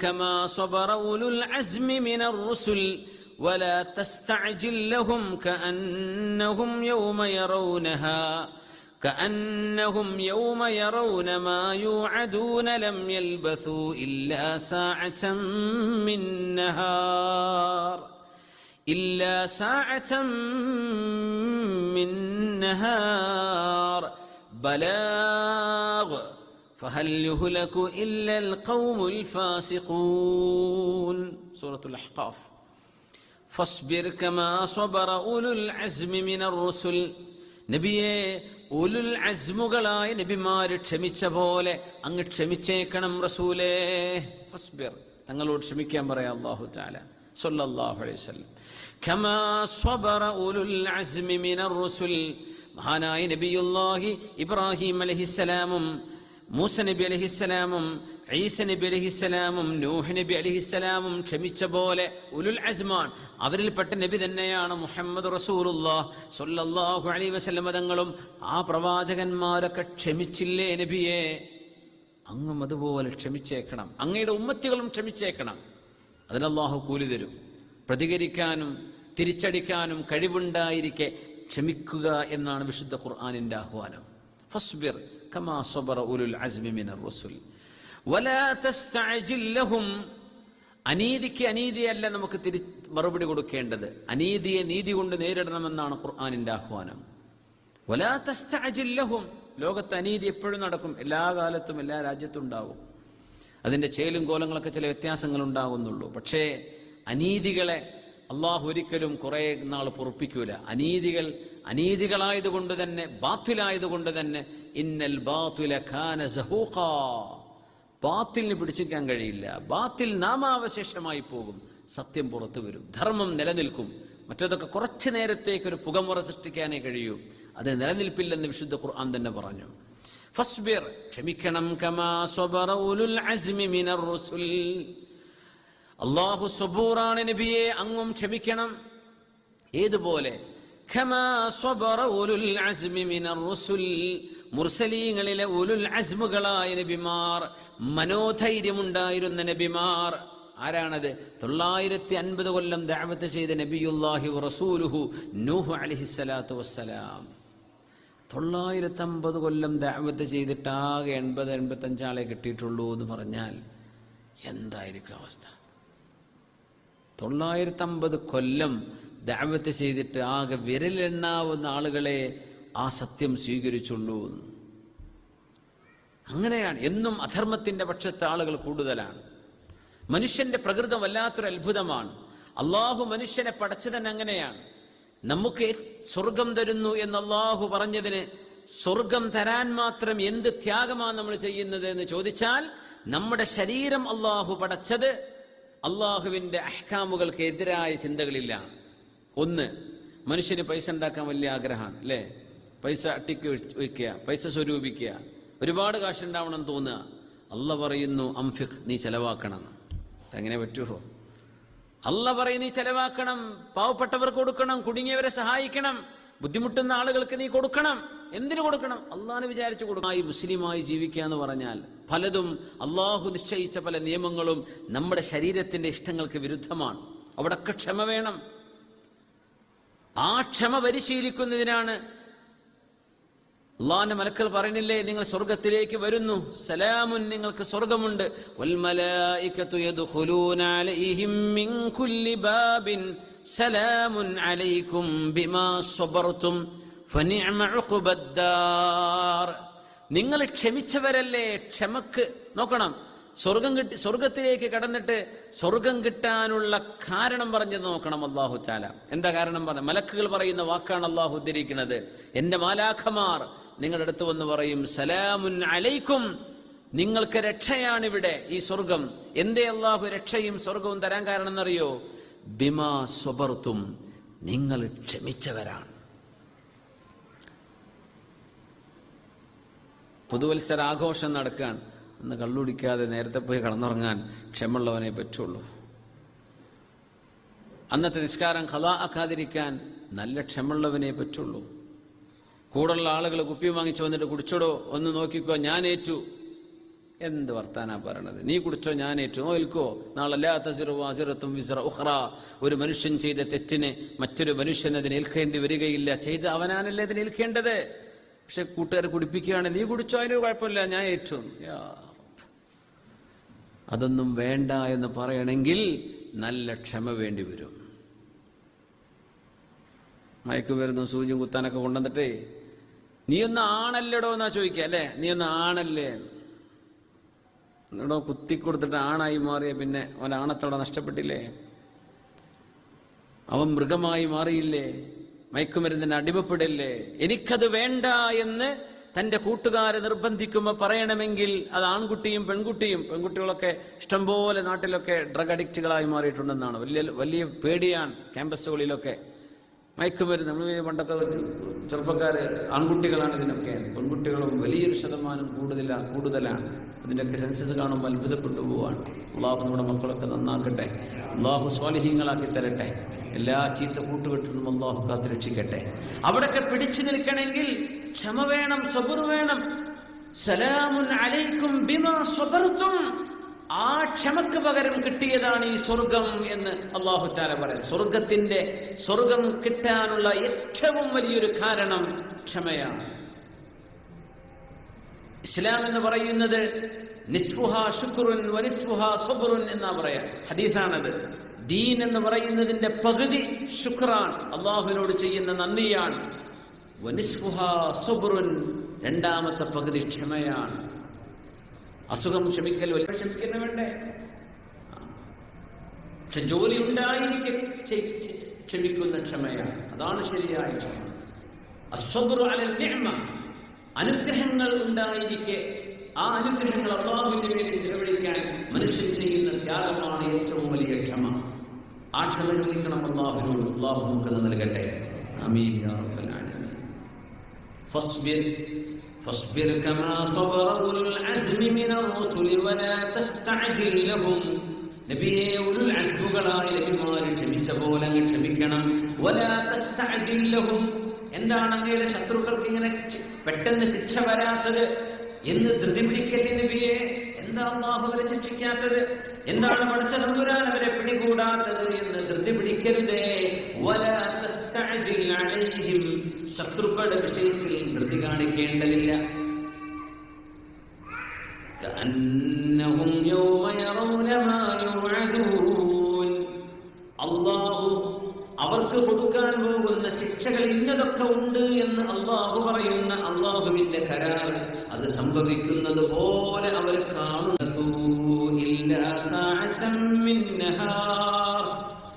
كما صبر أولو العزم من الرسل ولا تستعجل لهم كأنهم يوم يرون ما يوعدون لم يلبثوا إلا ساعة من نهار بلاغ فهل يهلك إلا القوم الفاسقون. سورة الأحقاف. فاصبر كما صبر أولو العزم من الرسل. നബിയെ, ഉലുൽ അസ്മുകളായ നബിമാര് ക്ഷമിച്ച പോലെ അങ്ങ് ക്ഷമിച്ചേക്കണം റസൂലേ. ഫസ്ബിർ, തങ്ങളോട് ക്ഷമിക്കാൻ പറയാം അല്ലാഹു തആല സ്വല്ലല്ലാഹു അലൈഹി വസല്ലം. കമാ സ്വബറ ഉലുൽ അസ്മി മിനർ റുസുൽ. മഹാനായ നബിയുല്ലാഹി ഇബ്രാഹിം അലൈഹിസ്സലാമും മൂസ നബി അലൈഹിസ്സലാമും ഈസ നബി അലൈഹിസ്സലാമും നൂഹ് നബി അലൈഹിസ്സലാമും ക്ഷമിച്ച പോലെ ഉലുൽ അസ്മാൻ അവരിൽപ്പെട്ട നബി തന്നെയാണ് മുഹമ്മദ് റസൂലുള്ളാഹ് സ്വല്ലല്ലാഹു അലൈഹി വസല്ലം തങ്ങളും. ആ പ്രവാചകന്മാരൊക്കെ ക്ഷമിച്ചില്ലേ നബിയെ? അങ്ങും അതുപോലെ ക്ഷമിച്ചേക്കണം, അങ്ങയുടെ ഉമ്മത്തികളും ക്ഷമിച്ചേക്കണം. അതിന് അല്ലാഹു കൂലി തരും. പ്രതികരിക്കാനും തിരിച്ചടിക്കാനും കഴിവുണ്ടായിരിക്കെ ക്ഷമിക്കുക എന്നാണ് വിശുദ്ധ ഖുർആനിന്റെ ആഹ്വാനം. ഫസ്ബിർ കമാ സബറ ഉലുൽ അസ്മി മിനർ റസുൽ വലാ തസ്തഅജിൽ ലഹും. അനീതിക്ക് അനീതിയല്ല നമുക്ക് മറുപടി കൊടുക്കേണ്ടത്, അനീതിയെ നീതി കൊണ്ട് നേരിടണമെന്നാണ് ഖുർആനിന്റെ ആഹ്വാനം. വലാ തസ്തഅജിൽ ലഹും. ലോകത്ത് അനീതി എപ്പോഴും നടക്കും, എല്ലാ കാലത്തും എല്ലാ രാജ്യത്തും ഉണ്ടാവും. അതിന്റെ ചേലും കോലങ്ങളൊക്കെ ചില വ്യത്യാസങ്ങൾ ഉണ്ടാകുന്നുള്ളൂ. പക്ഷേ അനീതികളെ അള്ളാഹു ഒരിക്കലും കുറെ നാൾ പൊറുപ്പിക്കൂല. അനീതികളായതുകൊണ്ട് തന്നെ, ബാത്തിലായതുകൊണ്ട് തന്നെ, ഇന്നൽ ബാത്തില കാന സഹൂഖാ. ബാത്തിലിന് പിടിച്ചിരിക്കാൻ കഴിയില്ല. ബാത്തിൽ നാമാവശേഷമായി പോകും, സത്യം പുറത്തു വരും, ധർമ്മം നിലനിൽക്കും. മറ്റേതൊക്കെ കുറച്ചു നേരത്തേക്ക് ഒരു പുകമുറ സൃഷ്ടിക്കാനേ കഴിയൂ, അത് നിലനിൽപ്പില്ലെന്ന് വിശുദ്ധ ഖുർആൻ തന്നെ പറഞ്ഞു. ഫസ്ബിർ, ക്ഷമിക്കണം. കമാ സ്വബറ ഉലുൽ അസ്മി മിനർ റുസുൽ. അല്ലാഹു സബൂറാണ് നബിയെ, അങ്ങും ക്ഷമിക്കണം. ഏതുപോലെ? കമാ സ്വബറ ഉലുൽ അസ്മി മിനർ റുസുൽ. മുർസലീങ്ങളിലെ ഉലുൽ അസ്മുകളായ നബിമാർ, മനോധൈര്യമുണ്ടായിരുന്ന നബിമാർ. ആരാണത്? 950 കൊല്ലം ദഅവത്ത് ചെയ്ത നബിയുല്ലാഹി റസൂലുഹു നൂഹ് അലൈഹിസ്സലാത്തു വസ്സലാം. 950 കൊല്ലം ദഅവത്ത് ചെയ്തിട്ട് ആകെ 80-85 ആളെ കിട്ടിയിട്ടുള്ളൂ എന്ന് പറഞ്ഞാൽ എന്തായിരിക്കും അവസ്ഥ? 950 കൊല്ലം ദഅവത്ത് ചെയ്തിട്ട് ആകെ വിരലെണ്ണാവുന്ന ആളുകളെ ആ സത്യം സ്വീകരിച്ചുള്ളൂ. അങ്ങനെയാണ്. എന്നും അധർമ്മത്തിന്റെ പക്ഷത്തെ ആളുകൾ കൂടുതലാണ്. മനുഷ്യന്റെ പ്രകൃതം വല്ലാത്തൊരു അത്ഭുതമാണ്. അള്ളാഹു മനുഷ്യനെ പടച്ചതന്നെ അങ്ങനെയാണ്. നമുക്ക് സ്വർഗം തരുന്നു എന്ന് അള്ളാഹു പറഞ്ഞതിന് സ്വർഗം തരാൻ മാത്രം എന്ത് ത്യാഗമാണ് നമ്മൾ ചെയ്യുന്നത് എന്ന് ചോദിച്ചാൽ, നമ്മുടെ ശരീരം അള്ളാഹു പടച്ചത് അള്ളാഹുവിന്റെ അഹ്കാമുകൾക്ക് എതിരായ ചിന്തകളില്ല. ഒന്ന്, മനുഷ്യന് പൈസ ഉണ്ടാക്കാൻ വലിയ ആഗ്രഹമാണ്, അല്ലേ? പൈസ അട്ടിക്ക് വയ്ക്കുക, പൈസ സ്വരൂപിക്കുക, ഒരുപാട് കാശുണ്ടാവണം തോന്നുക. അള്ള പറയുന്നു അംഫിഖ്, നീ ചെലവാക്കണം. എങ്ങനെ പറ്റുമോ? അള്ള പറയും നീ ചെലവാക്കണം, പാവപ്പെട്ടവർക്ക് കൊടുക്കണം, കുടുങ്ങിയവരെ സഹായിക്കണം, ബുദ്ധിമുട്ടുന്ന ആളുകൾക്ക് നീ കൊടുക്കണം. എന്തിനു കൊടുക്കണം? അള്ളാഹുവിനെ വിചാരിച്ചു കൊടുക്കണം. മുസ്ലിമായി ജീവിക്കുക എന്ന് പറഞ്ഞാൽ പലതും അള്ളാഹു നിശ്ചയിച്ച പല നിയമങ്ങളും നമ്മുടെ ശരീരത്തിന്റെ ഇഷ്ടങ്ങൾക്ക് വിരുദ്ധമാണ്. അവിടൊക്കെ ക്ഷമ വേണം. ആ ക്ഷമ പരിശീലിക്കുന്നതിനാണ് അള്ളാഹിന്റെ മലക്കൾ പറയുന്നില്ലേ, നിങ്ങൾ സ്വർഗത്തിലേക്ക് വരുന്നു, സലാമുൻ, നിങ്ങൾക്ക് സ്വർഗമുണ്ട്. വൽ മലായികതു യദ്ഖുലൂന അലൈഹിം മിൻ കുല്ലി ബാബിൻ സലാമുൻ അലൈക്കും ബിമാ സ്വബർതും ഫനിഅമ ഉഖ്ബദ്ദാർ. നിങ്ങൾ ക്ഷമിച്ചവരല്ലേ? ക്ഷമക്ക് നോക്കണം. സ്വർഗത്തിലേക്ക് കടന്നിട്ട് സ്വർഗം കിട്ടാനുള്ള കാരണം പറഞ്ഞത് നോക്കണം അല്ലാഹു തആല. എന്താ കാരണം പറഞ്ഞ? മലക്കുകൾ പറയുന്ന വാക്കാണ് അല്ലാഹു ഉദ്ധരിക്കുന്നത്. എന്റെ മാലാഖമാർ നിങ്ങളുടെ അടുത്ത് വന്ന് പറയും, സലാമുൻ അലൈക്കും, നിങ്ങൾക്ക് രക്ഷയാണിവിടെ ഈ സ്വർഗം. എന്തേ അല്ലാഹു രക്ഷയും സ്വർഗവും തരാൻ കാരണം എന്നറിയോ? ബിമാ സ്വബർതും, നിങ്ങൾ ക്ഷമിച്ചവരാണ്. പുതുവത്സര ആഘോഷം നടക്കുകയാണ്. അന്ന് കള്ളുടിക്കാതെ നേരത്തെ പോയി കടന്നുറങ്ങാൻ ക്ഷമയുള്ളവനെ പറ്റുള്ളൂ. അന്നത്തെ നിസ്കാരം ഖളാ ആക്കാതിരിക്കാൻ നല്ല ക്ഷമയുള്ളവനെ പറ്റുള്ളൂ. കൂടുള്ള ആളുകൾ കുപ്പി വാങ്ങിച്ചു വന്നിട്ട് കുടിച്ചോടോ, ഒന്ന് നോക്കിക്കോ, ഞാൻ ഏറ്റു എന്ത് വർത്താനാ പറയണത്? നീ കുടിച്ചോ, ഞാൻ ഏറ്റു, നോൽക്കോ, നാളെ ലാ തസിറു വാസിറത്തും വിസ്റ ഉഖ്റ, ഒരു മനുഷ്യൻ ചെയ്ത തെറ്റിന് മറ്റൊരു മനുഷ്യൻ അതിന് ഏൽക്കേണ്ടി വരികയില്ല. ചെയ്ത് അവനാണല്ലേ അതിന് ഏൽക്കേണ്ടത്. പക്ഷെ കൂട്ടുകാരെ കുടിപ്പിക്കുകയാണ്, നീ കുടിച്ചോ, അതിന് കുഴപ്പമില്ല, ഞാൻ ഏറ്റു. അതൊന്നും വേണ്ട എന്ന് പറയണമെങ്കിൽ നല്ല ക്ഷമ വേണ്ടി വരും. മയക്കുമരുന്നും സൂചിയും കുത്താനൊക്കെ കൊണ്ടുവന്നിട്ടേ നീ ഒന്ന് ആണല്ലടോ എന്നാ ചോദിക്കുക, അല്ലേ? നീ ഒന്ന് ആണല്ലേ എന്നോടോ കുത്തിക്കൊടുത്തിട്ട് ആണായി മാറിയ പിന്നെ അവൻ ആണത്തോടെ നഷ്ടപ്പെട്ടില്ലേ? അവൻ മൃഗമായി മാറിയില്ലേ? മയക്കുമരുന്നിന് അടിമപ്പെടില്ലേ? എനിക്കത് വേണ്ട എന്ന് തൻ്റെ കൂട്ടുകാരെ നിർബന്ധിക്കുമ്പോൾ പറയണമെങ്കിൽ അത് ആൺകുട്ടിയും പെൺകുട്ടികളൊക്കെ ഇഷ്ടംപോലെ നാട്ടിലൊക്കെ ഡ്രഗ് അഡിക്റ്റുകളായി മാറിയിട്ടുണ്ടെന്നാണ്. വലിയ പേടിയാണ് ക്യാമ്പസുകളിലൊക്കെ മയക്കുമരുന്ന്. നമ്മൾ പണ്ടൊക്കെ ചെറുപ്പക്കാർ ആൺകുട്ടികളാണ് ഇതിനൊക്കെ, പെൺകുട്ടികളും വലിയൊരു ശതമാനം കൂടുതലാണ്. ഇതിൻ്റെയൊക്കെ സെൻസസ് കാണുമ്പോൾ അത്ഭുതപ്പെട്ടു പോവാണ്. അള്ളാഹു നമ്മുടെ മക്കളൊക്കെ നന്നാക്കട്ടെ, അള്ളാഹു സ്വാലിഹീങ്ങളാക്കി തരട്ടെ, എല്ലാ ചീത്ത കൂട്ടുകെട്ടിലും അള്ളാഹു കാത്ത് രക്ഷിക്കട്ടെ. അവിടൊക്കെ പിടിച്ചു നിൽക്കണമെങ്കിൽ ക്ഷമ വേണം, സബർ വേണം. സലാമുൻ അലൈക്കും ബിമാ സബർതും, ആ ക്ഷമക്ക് പകരം കിട്ടിയതാണ് ഈ സ്വർഗം എന്ന് അള്ളാഹു തആല പറയും. സ്വർഗം കിട്ടാനുള്ള ഏറ്റവും വലിയൊരു കാരണം ക്ഷമയാണ്. ഇസ്ലാം എന്ന് പറയുന്നത് നിസ്ഫുഹാ ശുക്റുൻ വനിസ്ഫുഹാ സബ്റുൻ എന്നാ പറയാ, ഹദീസാണത്. ദീൻ എന്ന് പറയുന്നതിന്റെ പകുതി ശുക്റാൻ, അള്ളാഹുവിനോട് ചെയ്യുന്ന നന്ദിയാണ്. വനിസ്ഫുഹാ സബ്റുൻ, രണ്ടാമത്തെ പകുതി ക്ഷമയാണ്. അസുഖം ക്ഷമിക്കൽ, ക്ഷമിക്കുന്ന വേണ്ടേ? പക്ഷെ ജോലി ഉണ്ടായിരിക്കെ ക്ഷമിക്കുന്ന ക്ഷമയാണ്, അതാണ് ശരിയായ ക്ഷമ. അസ്സബ്റു അലൽ നിഅമ, അനുഗ്രഹങ്ങൾ ഉണ്ടായിരിക്കെ ആ അനുഗ്രഹങ്ങൾ അല്ലാഹുവിന്റെ വേണ്ടി ചെലവഴിക്കാൻ മനുഷ്യൻ ചെയ്യുന്ന ത്യാഗമാണ് ഏറ്റവും വലിയ ക്ഷമ. ആ ക്ഷമ ചോദിക്കണം അല്ലാഹുവിനോട്. അല്ലാഹു നമുക്ക് നൽകട്ടെ. ആമീൻ യാ റബ്ബൽ ആലമീൻ. فاصبر كما صبر أولو العزم من الرسل ولا تستعجل لهم. നബിയെ, ഉലുൽ അസ്മുകളായ നബിമാരെ ക്ഷമിച്ച പോലെ അങ്ങ് ക്ഷമിക്കണം. വലാ തസ്തഅജിൽ ലഹും, എന്താണ് അങ്ങയുടെ ശത്രുക്കൾക്ക് ഇങ്ങനെ പെട്ടെന്ന് ശിക്ഷ വരാത്തത് എന്ന് ധൃതി പിടിക്കല്ലേ നബിയെ? എന്താ അല്ലാഹു അവരെ ശിക്ഷിക്കാത്തത്? എന്താണ് പടച്ച തമ്പുരാൻ അവരെ പിടികൂടാത്തത് എന്ന് ധൃതി പിടിക്കരുതേ. വലാ തസ്തഅജിൽ അലൈഹിം, ശത്രുക്കളുടെ വിഷയത്തിൽ ധൃതി കാണിക്കേണ്ടതില്ല. കഅന്നഹും യൗമ യറൗന മാ യുഅദൂൻ, അല്ലാഹു അവർക്ക് കൊടുക്കാൻ പോകുന്ന ശിക്ഷകൾ ഇന്നതൊക്കെ ഉണ്ട് എന്ന് അള്ളാഹു പറയുന്ന അള്ളാഹുവിന്റെ കരാർ, അത് സംഭവിക്കുന്നത് പോലെ അവർ കാണുന്നു.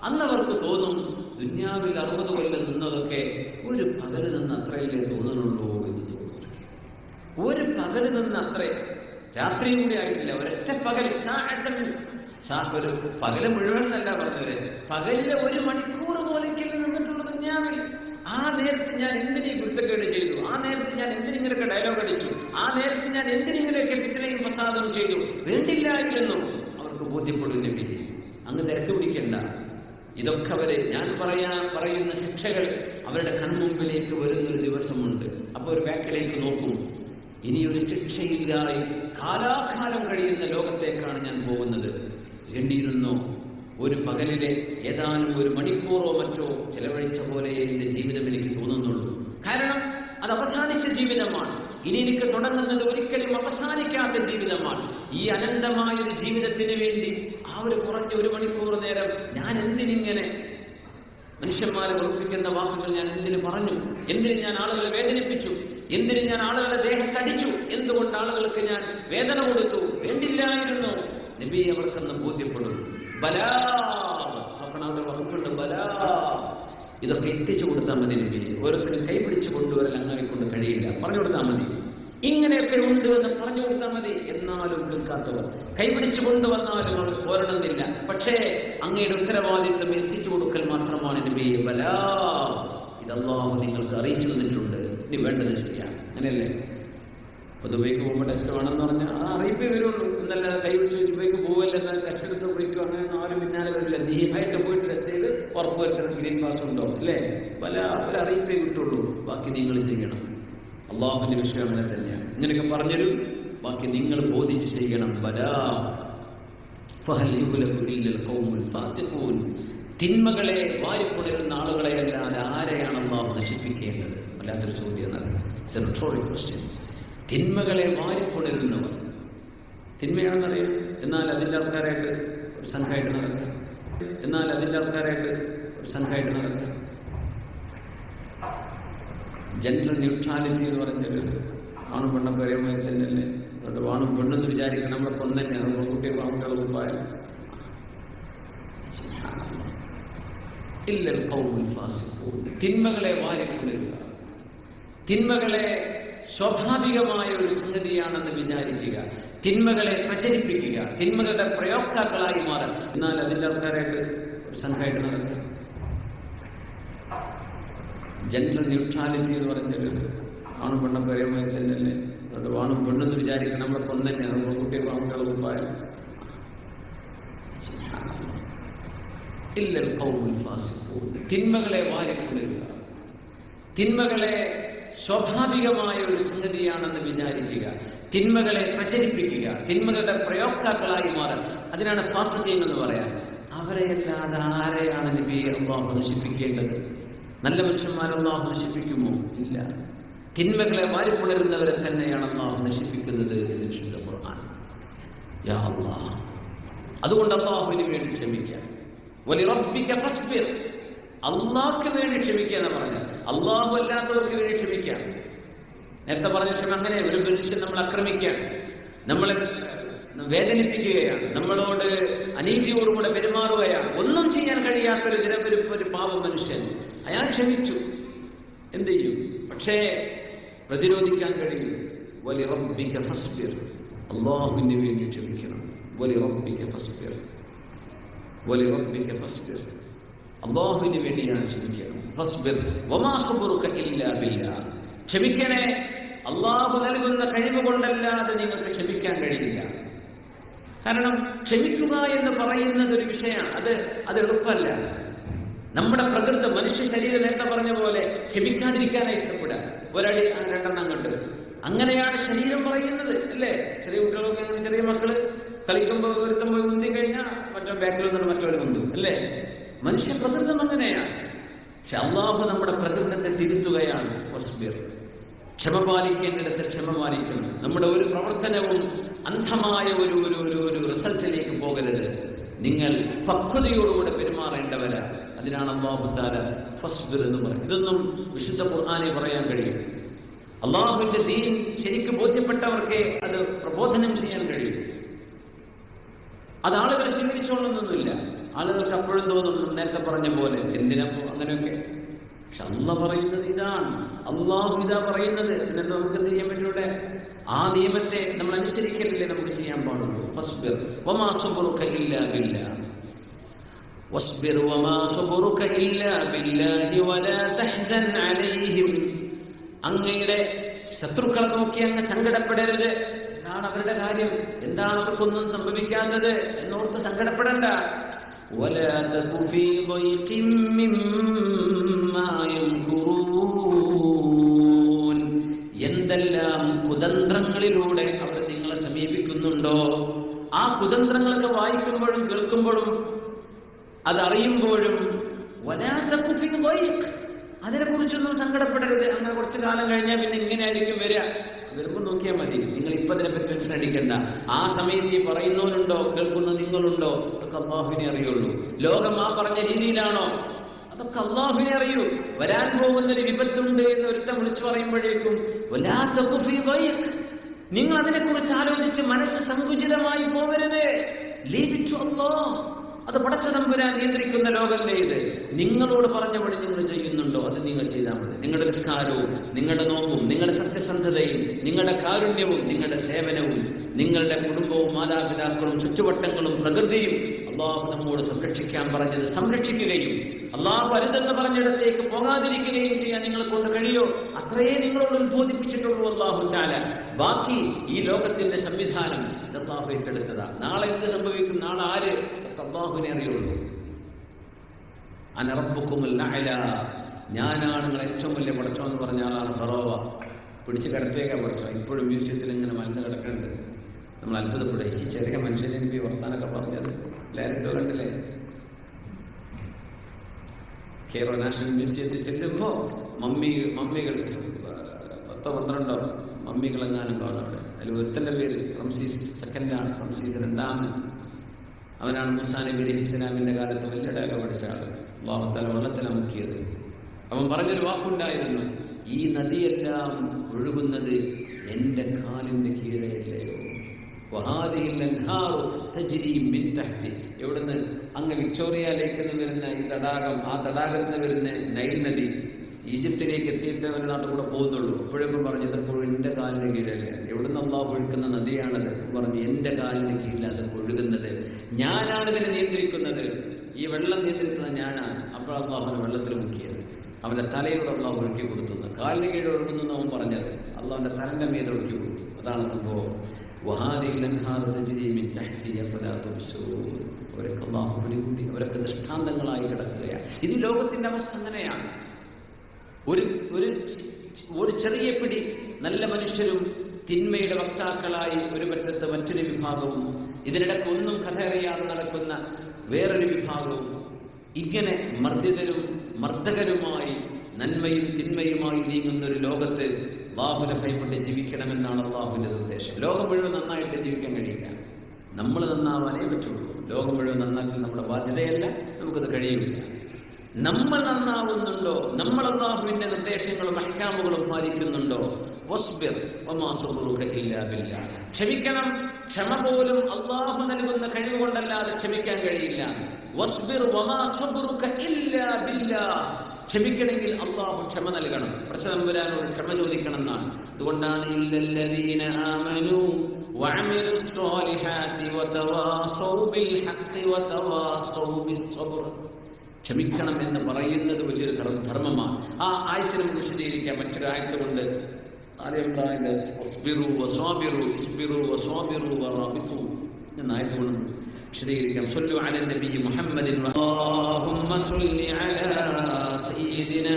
അന്നവർക്ക് തോന്നും, ദുന്യാവിൽ 60 കൊല്ലം നിന്നതൊക്കെ ഒരു പകല് നിന്ന് അത്രയല്ലേ തോന്നുന്നുള്ളൂ എന്ന് തോന്നുന്നു. ഒരു പകല് നിന്ന് അത്രേ, രാത്രിയും കൂടി ആയിട്ടില്ല, ഒരൊറ്റ പകൽ. ഒരു പകല് മുഴുവൻ എന്നല്ല പറഞ്ഞത്, പകലിലെ 1 മണിക്കൂർ പോലെയൊക്കെ നിന്നിട്ടുള്ള ദുന്യാവിൽ. ആ നേരത്ത് ഞാൻ എന്തിനീ കുരുത്തക്കേട് ചെയ്തു, ആ നേരത്ത് ഞാൻ എന്തിനിങ്ങനെയൊക്കെ ഡയലോഗ് അടിച്ചു, ആ നേരത്ത് ഞാൻ എന്തിനിങ്ങനെയൊക്കെ ഫിത്നയും ഫസാദും ചെയ്തു, വേണ്ടില്ലായിരുന്നു അവർക്ക് ബോധ്യപ്പെടും. നബി അങ്ങ് തിരക്ക് പിടിക്കണ്ട. ഇതൊക്കെ ഞാൻ പറയുന്ന ശിക്ഷകൾ അവരുടെ കൺമുമ്പിലേക്ക് വരുന്നൊരു ദിവസമുണ്ട്. അപ്പൊ ഒരു ബാക്കിലേക്ക് നോക്കും, ഇനിയൊരു ശിക്ഷയില്ലാതെ കാലാകാലം കഴിയുന്ന ലോകത്തേക്കാണ് ഞാൻ പോകുന്നത്. വേണ്ടിയിരുന്നോ ഒരു പകലിലെ ഏതാനും 1 മണിക്കൂറോ മറ്റോ ചെലവഴിച്ച പോലെ എന്റെ ജീവിതം എനിക്ക് തോന്നുന്നുള്ളൂ. കാരണം അത് അവസാനിച്ച ജീവിതമാണ്. ഇനി എനിക്ക് തുടങ്ങുന്നത് ഒരിക്കലും അവസാനിക്കാത്ത ജീവിതമാണ്. ഈ അനന്തമായൊരു ജീവിതത്തിന് വേണ്ടി ആ ഒരു കുറഞ്ഞ 1 മണിക്കൂർ നേരം ഞാൻ എന്തിനിങ്ങനെ മനുഷ്യന്മാരെ ഉറപ്പിക്കുന്ന വാക്കുകൾ ഞാൻ എന്തിനു പറഞ്ഞു? എന്തിന് ഞാൻ ആളുകളെ വേദനിപ്പിച്ചു? എന്തിന് ഞാൻ ആളുകളെ ദേഹത്തടിച്ചു? എന്തുകൊണ്ട് ആളുകൾക്ക് ഞാൻ വേദന കൊടുത്തു? വേണ്ടില്ലായിരുന്നു. നബി അവർക്കെന്ന് ബോധ്യപ്പെടും. ബലാ, അവിടെ വകുപ്പുണ്ട്, ബലാ. ഇതൊക്കെ എത്തിച്ചു കൊടുത്താൽ മതി നബി. ഓരോരുത്തരും കൈപിടിച്ചു കൊണ്ടുവരാൻ അങ്ങനെ കൊണ്ട് കഴിയില്ല, പറഞ്ഞു കൊടുത്താൽ മതി. ഇങ്ങനെയൊക്കെ ഉണ്ട് എന്ന് പറഞ്ഞു കൊടുത്താൽ മതി. എന്നാലും നിൽക്കാത്തവർ കൈപിടിച്ചു കൊണ്ടുവന്നാലും അവർ പോരണമെന്നില്ല. പക്ഷേ അങ്ങയുടെ ഉത്തരവാദിത്വം എത്തിച്ചു കൊടുക്കൽ മാത്രമാണ് നബി. ബലാ, ഇതല്ലാഹു നിങ്ങൾക്ക് അറിയിച്ചു തന്നിട്ടുണ്ട്, ഇനി വേണ്ടത് ചെയ്യാം. അങ്ങനെയല്ലേ? ദുബൈക്ക് പോകുമ്പോൾ ടെസ്റ്റ് വേണമെന്ന് പറഞ്ഞാൽ ആ അറിയിപ്പേ വരുള്ളൂ. എന്നല്ല കൈപിടിച്ച് ദുബൈക്ക് പോകല്ല, എന്നാൽ ടെസ്റ്റ് എടുത്ത് പോയിക്കോ, അങ്ങനെ 4 പിന്നാലെ വരില്ല. നീഹായിട്ട് പോയിട്ട് ടെസ്റ്റ് ചെയ്ത് ഉറപ്പുവരുത്തണം ഗ്രീൻ പാസ് ഉണ്ടോ, അല്ലേ? പല ഒരറിയിപ്പേ കിട്ടുള്ളൂ. ബാക്കി നിങ്ങൾ ചെയ്യണം. അള്ളാഹുവിന്റെ വിഷയം അങ്ങനെ തന്നെയാണ്. ഇങ്ങനെയൊക്കെ പറഞ്ഞൊരു ബാക്കി നിങ്ങൾ ബോധിച്ച് ചെയ്യണം. ബലാ ഫഹൽ യുഹ്ലകു ഇല്ലൽ ഖൗമുൽ ഫാസിഖൂൻ. തിന്മകളെ വാരിക്കൊണ്ടിരുന്ന ആളുകളെ അല്ലാതെ ആരെയാണ് അല്ലാഹു നശിപ്പിക്കേണ്ടത്? വല്ലാത്തൊരു ചോദ്യം. തിന്മകളെ വാരിക്കൊണ്ടിരുന്നവർ തിന്മയാണെന്നറിയാം, എന്നാൽ അതിൻ്റെ ആൾക്കാരായിട്ട് ഒരു സംഘമായിട്ട് നടക്കുക. ജെൻഡർ ന്യൂട്രാലിറ്റി എന്ന് പറഞ്ഞൊരു ആണും പെണ്ണൊക്കെ ഒരേ മാതിരി തന്നെയല്ലേ? അതുകൊണ്ട് ആണും പെണ്ണെന്ന് വിചാരിക്കണം നമ്മളെ പെണ്ണ് തന്നെയാണ്. നമ്മൾ കുട്ടികൾ ആൺകുട്ടികളെ കുപ്പായം ഇല്ലൽ ഖൗമുൽ ഫാസിഖൂൻ. തിന്മകളെ വാരിക്കൊണ്ടിരുക, തിന്മകളെ സ്വാഭാവികമായ ഒരു സംഗതിയാണെന്ന് വിചാരിക്കുക, തിന്മകളെ പ്രചരിപ്പിക്കുക, തിന്മകളുടെ പ്രയോക്താക്കളായി മാറുക, എന്നാൽ അതിൻ്റെ ആൾക്കാരായിട്ട് ഒരു സംഘമായിട്ട് നടക്കുക. ജെൻഡർ ന്യൂട്രാലിറ്റി എന്ന് പറഞ്ഞൊരു ആണും പെണ്ണൊക്കെ ഒരേ മാതിരി തന്നെയല്ലേ? അതുകൊണ്ട് ആണും പെണ്ണെന്ന് വിചാരിക്കണം നമ്മളെ പെണ്ണ് തന്നെയാണ്. നമ്മൾ കുട്ടികൾ ആൺകുട്ടികളെ കുപ്പായം ഇല്ലൽ ഖൗമുൽ ഫാസിഖൂൻ. തിന്മകളെ വാരിക്കൊണ്ടിരുക, തിന്മകളെ സ്വാഭാവികമായ ഒരു സംഗതിയാണെന്ന് വിചാരിക്കുക, തിന്മകളെ പ്രചരിപ്പിക്കുക, തിന്മകളുടെ പ്രയോക്താക്കളായി മാറുക. അതിനാണ് ഫാസിഖീൻ എന്ന് പറയാൻ. അവരെയല്ലാതെ ആരെയാണ് നബിയെ അല്ലാഹു നശിപ്പിക്കേണ്ടത്? നല്ല മനുഷ്യന്മാരെ അല്ലാഹു നശിപ്പിക്കുമോ? ഇല്ല. തിന്മകളെ വാരിക്കൊണ്ടിരുന്നവരെ തന്നെയാണ് അല്ലാഹു നശിപ്പിക്കുന്നത് എന്ന് വിശുദ്ധ ഖുർആൻ. യാ അല്ലാഹ്, അതുകൊണ്ട് അല്ലാഹുവിന് വേണ്ടി ക്ഷമിക്കുക. വലിറബ്ബിക ഫസ്ബിർ, അല്ലാഹുവിന് വേണ്ടി ക്ഷമിക്കുക എന്ന് പറഞ്ഞാൽ അല്ലാഹു അല്ലാത്തവർക്ക് വേണ്ടി ക്ഷമിക്കാം. നേരത്തെ പറഞ്ഞ ക്ഷമ അങ്ങനെ, ഒരു മനുഷ്യൻ നമ്മൾ ആക്രമിക്കുകയാണ്, നമ്മളെ വേദനിപ്പിക്കുകയാണ്, നമ്മളോട് അനീതിയോടുകൂടെ പെരുമാറുകയാണ്, ഒന്നും ചെയ്യാൻ കഴിയാത്തൊരു നിരപരിപ്പൊരു പാവ മനുഷ്യൻ, അയാൾ ക്ഷമിച്ചു, എന്ത് ചെയ്യും? പക്ഷേ പ്രതിരോധിക്കാൻ കഴിയും. വലിറബ്ബിക ഫസ്ബിർ, അല്ലാഹുവിന് വേണ്ടി ക്ഷമിക്കണം. വലിറബ്ബിക ഫസ്ബിർ, വലിറബ്ബിക ഫസ്ബിർ, അല്ലാഹുവിന് വേണ്ടിയാണ് ക്ഷമിക്കണം. ഫസ്ബിർ വമാ സബ്റുക ഇല്ലാ ബില്ലാഹ്, ക്ഷമിക്കണേ, അല്ലാഹു നൽകുന്ന കഴിവ് കൊണ്ടല്ലാതെ നിങ്ങൾക്ക് ക്ഷമിക്കാൻ കഴിയില്ല. കാരണം ക്ഷമിക്കുക എന്ന് പറയുന്നത് ഒരു വിഷയമാണ്, അത് എളുപ്പമല്ല. നമ്മുടെ പ്രകൃതി, മനുഷ്യ ശരീരം നേരത്തെ പറഞ്ഞ പോലെ ക്ഷമിക്കാതിരിക്കാനായി ഇഷ്ടപ്പെടുക, ഒരടി രണ്ടെണ്ണം കണ്ട്, അങ്ങനെയാണ് ശരീരം പറയുന്നത്, അല്ലേ? ചെറിയ കുട്ടികളൊക്കെ, ചെറിയ മക്കള് കളിക്കുമ്പോൾ ഒരുത്തുമ്പോൾ മുന്തി കഴിഞ്ഞാൽ മറ്റോ ബാക്കിൽ നിന്നാണ് മറ്റൊരു മുന്തും, അല്ലേ? മനുഷ്യ പ്രകൃതം അങ്ങനെയാണ്. പക്ഷെ അല്ലാഹു നമ്മുടെ പ്രകൃതത്തെ തിരുത്തുകയാണ്. വസ്ബിർ, ക്ഷമ പാലിക്കേണ്ടിടത്ത് ക്ഷമ പാലിക്കണം. നമ്മുടെ ഒരു പ്രവർത്തനവും അന്ധമായ ഒരു റിസൾട്ടിലേക്ക് പോകരുത്. നിങ്ങൾ പക്വതയോടുകൂടെ പെരുമാറേണ്ടവരാണ്. അതിനാണ് അല്ലാഹു തആല ഫസ്ബിർ എന്ന് പറയുന്നത്. ഇതൊന്നും വിശുദ്ധ ഖുർആനെ പറയാൻ കഴിയും. അല്ലാഹുവിന്റെ ദീൻ ശരിക്കും ബോധ്യപ്പെട്ടവർക്കേ അത് പ്രബോധനം ചെയ്യാൻ കഴിയും. അത് ആളുകൾ സ്വീകരിച്ചോളണമെന്നൊന്നുമില്ല. ആളുകൾക്ക് അപ്പോഴും തോന്നും നേരത്തെ പറഞ്ഞ പോലെ, എന്തിനാ അങ്ങനെയൊക്കെ. പക്ഷെ അല്ലാഹു പറയുന്നത് ഇതാണ്, അല്ലാഹു ഇതാ പറയുന്നത്. എന്നിട്ട് നമുക്ക് എന്ത് ചെയ്യാൻ പറ്റൂടെ? ആ നിയമത്തെ നമ്മൾ അനുസരിക്കലല്ലേ നമുക്ക് ചെയ്യാൻ പാടുള്ളൂ. ഫസ്ബിർ വമാ സബ്റുക ഇല്ലാ ബില്ലാഹ്, വസ്ബിർ വമാ സബ്റുക ഇല്ലാ ബില്ലാഹി വലാ തഹ്സൻ അലൈഹിം. അങ്ങയുടെ ശത്രുക്കളെ നോക്കി അങ്ങ് സങ്കടപ്പെടരുത്. എന്താണ് അവരുടെ കാര്യം? എന്താണ് അവർക്കൊന്നും സംഭവിക്കാത്തത് എന്നോർത്ത് സങ്കടപ്പെടണ്ട. വലാ തകു ഫീ ളൈഖിൻ മിമ്മാ യംകുറൂൻ. എന്തെല്ലാം കുതന്ത്രങ്ങളിലൂടെ അവർ നിങ്ങളെ സമീപിക്കുന്നുണ്ടോ, ആ കുതന്ത്രങ്ങളൊക്കെ വായിക്കുമ്പോഴും കേൾക്കുമ്പോഴും അതറിയുമ്പോഴും വലാ തകു ഫീ ളൈഖ്, അതിനെ കുറിച്ചൊന്നും സങ്കടപ്പെടരുത്. അങ്ങനെ കുറച്ചു കാലം കഴിഞ്ഞാൽ പിന്നെ ഇങ്ങനെയായിരിക്കും വരിക. വരുമ്പോൾ നോക്കിയാൽ മതി. നിങ്ങൾ ഇപ്പൊ അതിനെപ്പറ്റി ടെൻഷൻ അടിക്കണ്ട. ആ സമയത്ത് ഈ പറയുന്നവനുണ്ടോ, കേൾക്കുന്ന നിങ്ങളുണ്ടോ, അതൊക്കെ അല്ലാഹുവിനെ അറിയുള്ളൂ. ലോകം ആ പറഞ്ഞ രീതിയിലാണോ, അതൊക്കെ അല്ലാഹുവിനെ അറിയൂ. വരാൻ പോകുന്നൊരു വിപത്തുണ്ട് എന്ന് ഒരുത്തം വിളിച്ചു പറയുമ്പോഴേക്കും വലാ തഖു ഫീ ളൈഖ്, നിങ്ങൾ അതിനെക്കുറിച്ച് ആലോചിച്ച് മനസ്സ് സങ്കുചിതമായി പോകരുത്. ലീവ് ഇറ്റ് ടു അല്ലാഹ്. അത് പടച്ചതമ്പുരാൻ നിയന്ത്രിക്കുന്ന ലോകമല്ലേ ഇത്. നിങ്ങളോട് പറഞ്ഞപടി നിങ്ങൾ ചെയ്യുന്നുണ്ടോ, അത് നിങ്ങൾ ചെയ്താൽ മതി. നിങ്ങളുടെ നിസ്കാരവും നിങ്ങളുടെ നോമ്പും നിങ്ങളുടെ സത്യസന്ധതയും നിങ്ങളുടെ കാരുണ്യവും നിങ്ങളുടെ സേവനവും നിങ്ങളുടെ കുടുംബവും മാതാപിതാക്കളും ചുറ്റുവട്ടങ്ങളും പ്രകൃതിയും അല്ലാഹു നമ്മോട് സംരക്ഷിക്കാൻ പറഞ്ഞത് സംരക്ഷിക്കുകയും അല്ലാഹു അരുതെന്ന് പറഞ്ഞിടത്തേക്ക് പോകാതിരിക്കുകയും ചെയ്യാൻ നിങ്ങളെ കൊണ്ട് കഴിയോ? അത്രയേ നിങ്ങളോട് ഉത്ബോധിപ്പിച്ചിട്ടുള്ളൂ അല്ലാഹു തആല. ബാക്കി ഈ ലോകത്തിന്റെ സംവിധാനം അല്ലാഹു ഏറ്റെടുത്തതാണ്. നാളെ എന്ത് സംഭവിക്കും, നാളെ ആര്, അല്ലാഹുവിനെ അറിയുള്ളൂ. അന റബ്ബുക്കുമുൽ അഅ്ലാ, ഞാനാണ് നിങ്ങൾ ഏറ്റവും വലിയ പടച്ചോൻ എന്ന് പറഞ്ഞ ആളാണ് ഫറോവ. പിടിച്ച് കിടത്തേക്കാൻ പഠിച്ചോ. ഇപ്പോഴും മ്യൂസിയത്തിൽ ഇങ്ങനെ മലന്ന് കിടക്കുന്നുണ്ട്. നമ്മൾ അത്ഭുതപ്പെടുക, ഈ ചെറിയ മനുഷ്യനെ എനിക്ക് വർത്താനൊക്കെ പറഞ്ഞത് ലാരിസോ കണ്ടില്ലേ? കേരള നാഷണൽ മ്യൂസിയത്തിൽ ചെല്ലുമ്പോൾ മമ്മികൾ 10-12 മമ്മികളെങ്ങാനും കാണും അവിടെ. അതിൽ ഒരുത്തന്റെ പേര് റംസീസ് സെക്കൻഡാണ്, റംസീസ് 2. അവനാണ് മൂസാ നബി അലൈഹിസ്സലാമിന്റെ കാലത്ത് വലിയ ഡയലോഗ് പഠിച്ച ആള്. അല്ലാഹു തആല വെള്ളത്തിലാണ് മുക്കിയത്. അവൻ പറഞ്ഞൊരു വാക്കുണ്ടായിരുന്നു, ഈ നദിയെല്ലാം ഒഴുകുന്നത് എന്റെ കാലിന്റെ കീഴെയല്ലയോ. എവിടുന്ന് അങ്ങ് വിക്ടോറിയ ലേക്ക് നിന്ന് വരുന്ന ഈ തടാകം, ആ തടാകത്തിൽ നിന്ന് വരുന്ന നൈൽ നദി ഈജിപ്തിലേക്ക് എത്തിയിട്ട് ഒരു നാട്ടിൽ കൂടെ പോകുന്നുള്ളൂ. അപ്പോഴേക്കും പറഞ്ഞു, ഇതെപ്പോഴും എന്റെ കാലിന് കീഴല്ല. എവിടുന്ന് അള്ളാഹു ഒഴുക്കുന്ന നദിയാണത് പറഞ്ഞു, എന്റെ കാലിന് കീഴിലാണ് ഒഴുകുന്നത്. ഞാനാണ് ഇതിനെ നിയന്ത്രിക്കുന്നത്, ഈ വെള്ളം നിയന്ത്രിക്കുന്നത് ഞാനാണ്. അപ്പോൾ അള്ളാഹുവിനെ വെള്ളത്തിൽ മുക്കിയത്. അവന്റെ തലയോട് അള്ളാഹു ഒഴുക്കി കൊടുത്തു. കാലിന് കീഴ് ഒഴുകുന്നു അവൻ പറഞ്ഞത്, അള്ളാഹുവിന്റെ തലന്റെ മീതെ ഒഴുക്കി കൊടുത്തു. അതാണ് സംഭവം. അവരൊക്കെ ദൃഷ്ടാന്തങ്ങളായി കിടക്കുകയാണ്. ഇത് ലോകത്തിന്റെ അവസ്ഥ അങ്ങനെയാണ്. ഒരു ചെറിയ പിടി നല്ല മനുഷ്യരും തിന്മയുടെ വക്താക്കളായി ഒരു പറ്റത്ത് മറ്റൊരു വിഭാഗവും, ഇതിനിടയ്ക്ക് ഒന്നും കഥ അറിയാതെ നടക്കുന്ന വേറൊരു വിഭാഗവും, ഇങ്ങനെ മർദ്ദിതരും മർദ്ദകരുമായി നന്മയും തിന്മയുമായി നീങ്ങുന്ന ഒരു ലോകത്ത് അല്ലാഹുവിനെ ഭയപ്പെട്ട് ജീവിക്കണമെന്നാണ് അല്ലാഹുവിന്റെ നിർദ്ദേശം. ലോകം മുഴുവൻ നന്നായിട്ട് ജീവിക്കാൻ കഴിയില്ല, നമ്മൾ നന്നാവാനേ പറ്റുള്ളൂ. ലോകം മുഴുവൻ നന്നാക്കാൻ നമ്മുടെ ബാധ്യതയല്ല, നമുക്കത് കഴിയില്ല. നമ്മൾ നന്നാവുന്നുണ്ടോ? നമ്മൾ അല്ലാഹുവിന്റെ നിർദ്ദേശങ്ങളും അഹ്കാമുകളും പാലിക്കുന്നുണ്ടോ? വസ്ബിർ വമാ സബ്റുക ഇല്ലാ ബില്ലാഹ്. ക്ഷമിക്കണം. ക്ഷമ പോലും അല്ലാഹു നൽകുന്ന കഴിവ് കൊണ്ടല്ലാതെ ക്ഷമിക്കാൻ കഴിയില്ല. വസ്ബിർ വമാ സബ്റുക ഇല്ലാ ബില്ലാഹ്. ക്ഷമിക്കണമെങ്കിൽ അല്ലാഹു ക്ഷമ നൽകണം. പടച്ചതമ്പുരാനോട് ക്ഷമ ചോദിക്കണം എന്നാണ്. അതുകൊണ്ടാണ് ഇല്ലല്ലദീന ആമനൂ വഅമിലുസ് സ്വാലിഹാത്തി വതവാസൗ ബിൽ ഹഖ് വതവാസൗ ബിസ്സബ്ർ. ക്ഷമിക്കണം എന്ന് പറയുന്നത് വലിയൊരു ധർമ്മമാണ്. ആ ആയത്ത് നമുക്ക് വിശദീകരിക്കാം മറ്റൊരു ആയത്ത് കൊണ്ട്. എന്ന ആയത്ത് കൊണ്ട് വിശദീകരിക്കാം. സ്വല്ലു അല നബി മുഹമ്മദിൻ അല്ലാഹുമ്മ സ്വല്ലി അലാ സയ്യിദിനാ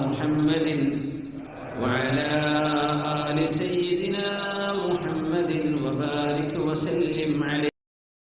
മുഹമ്മദിൻ വഅലാ ആലി